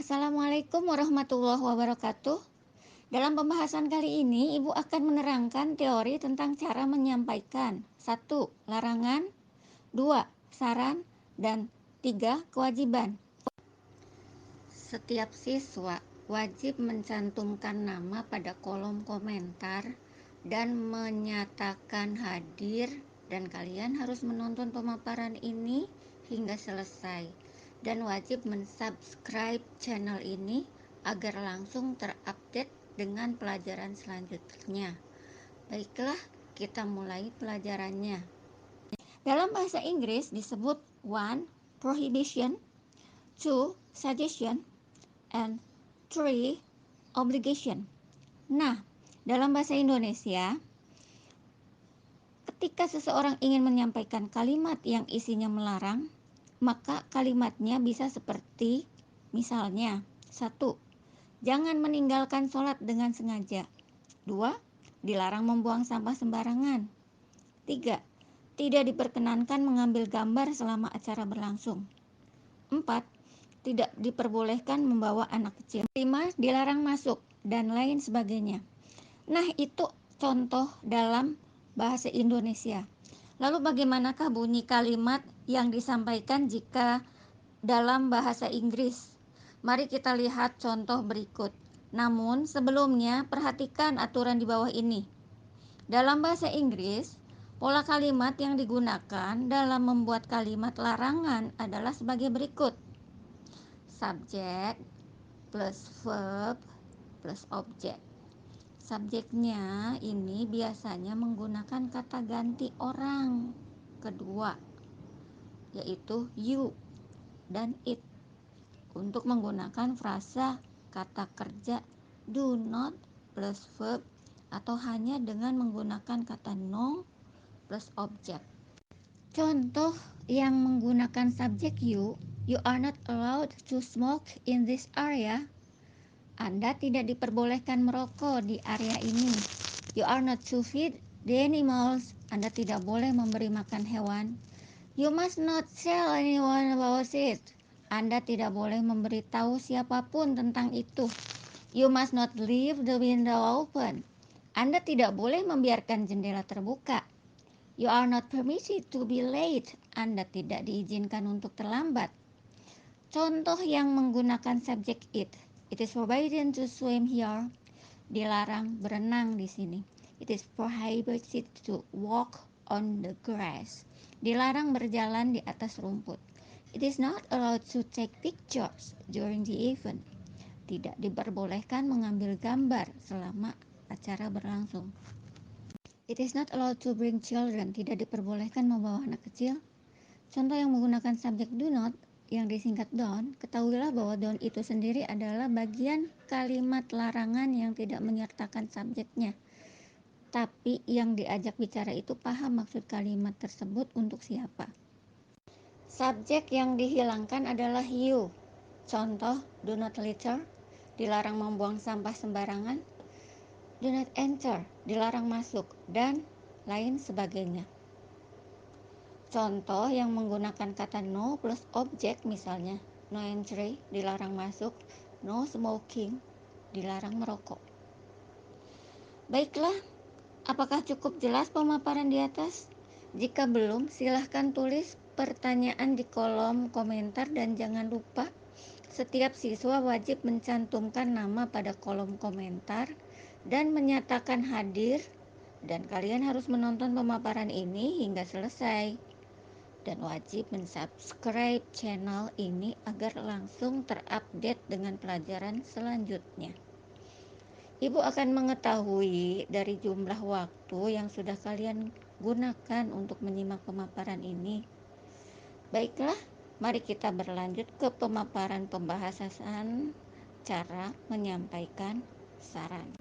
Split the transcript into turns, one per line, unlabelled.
Assalamualaikum warahmatullahi wabarakatuh. Dalam pembahasan kali ini, Ibu akan menerangkan teori tentang cara menyampaikan. 1. Larangan. 2. Saran. Dan 3. Kewajiban. Setiap siswa wajib mencantumkan nama pada kolom komentar dan menyatakan hadir, dan kalian harus menonton pemaparan ini hingga selesai dan wajib mensubscribe channel ini agar langsung terupdate dengan pelajaran selanjutnya. Baiklah, kita mulai pelajarannya. Dalam bahasa Inggris disebut 1. Prohibition, 2. Suggestion, and 3. Obligation. Nah, dalam bahasa Indonesia, ketika seseorang ingin menyampaikan kalimat yang isinya melarang, maka kalimatnya bisa seperti misalnya 1. Jangan meninggalkan sholat dengan sengaja. 2. Dilarang membuang sampah sembarangan. 3. Tidak diperkenankan mengambil gambar selama acara berlangsung. 4. Tidak diperbolehkan membawa anak kecil. 5. Dilarang masuk, dan lain sebagainya. Nah, itu contoh dalam bahasa Indonesia. Lalu bagaimanakah bunyi kalimat yang disampaikan jika dalam bahasa Inggris? Mari kita lihat contoh berikut. Namun sebelumnya perhatikan aturan di bawah ini. Dalam bahasa Inggris, pola kalimat yang digunakan dalam membuat kalimat larangan adalah sebagai berikut. Subjek plus verb plus object. Subjeknya ini biasanya menggunakan kata ganti orang kedua, yaitu you dan it. Untuk menggunakan frasa kata kerja do not plus verb atau hanya dengan menggunakan kata no plus object. Contoh yang menggunakan subjek you are not allowed to smoke in this area. Anda tidak diperbolehkan merokok di area ini. You are not to feed the animals. Anda tidak boleh memberi makan hewan. You must not tell anyone about it. Anda tidak boleh memberitahu siapapun tentang itu. You must not leave the window open. Anda tidak boleh membiarkan jendela terbuka. You are not permitted to be late. Anda tidak diizinkan untuk terlambat. Contoh yang menggunakan subjek it. It is forbidden to swim here. Dilarang berenang di sini. It is prohibited to walk on the grass. Dilarang berjalan di atas rumput. It is not allowed to take pictures during the event. Tidak diperbolehkan mengambil gambar selama acara berlangsung. It is not allowed to bring children. Tidak diperbolehkan membawa anak kecil. Contoh yang menggunakan subjek do not yang disingkat don't, ketahuilah bahwa don't itu sendiri adalah bagian kalimat larangan yang tidak menyertakan subjeknya. Tapi yang diajak bicara itu paham maksud kalimat tersebut untuk siapa. Subjek yang dihilangkan adalah you. Contoh, do not litter, dilarang membuang sampah sembarangan. Do not enter, dilarang masuk, dan lain sebagainya. Contoh yang menggunakan kata no plus objek misalnya no entry, dilarang masuk, no smoking, dilarang merokok. Baiklah, apakah cukup jelas pemaparan di atas? Jika belum, silahkan tulis pertanyaan di kolom komentar dan jangan lupa setiap siswa wajib mencantumkan nama pada kolom komentar dan menyatakan hadir, dan kalian harus menonton pemaparan ini hingga selesai. Dan wajib mensubscribe channel ini agar langsung terupdate dengan pelajaran selanjutnya. Ibu akan mengetahui dari jumlah waktu yang sudah kalian gunakan untuk menyimak pemaparan ini. Baiklah, mari kita berlanjut ke pemaparan pembahasan cara menyampaikan saran.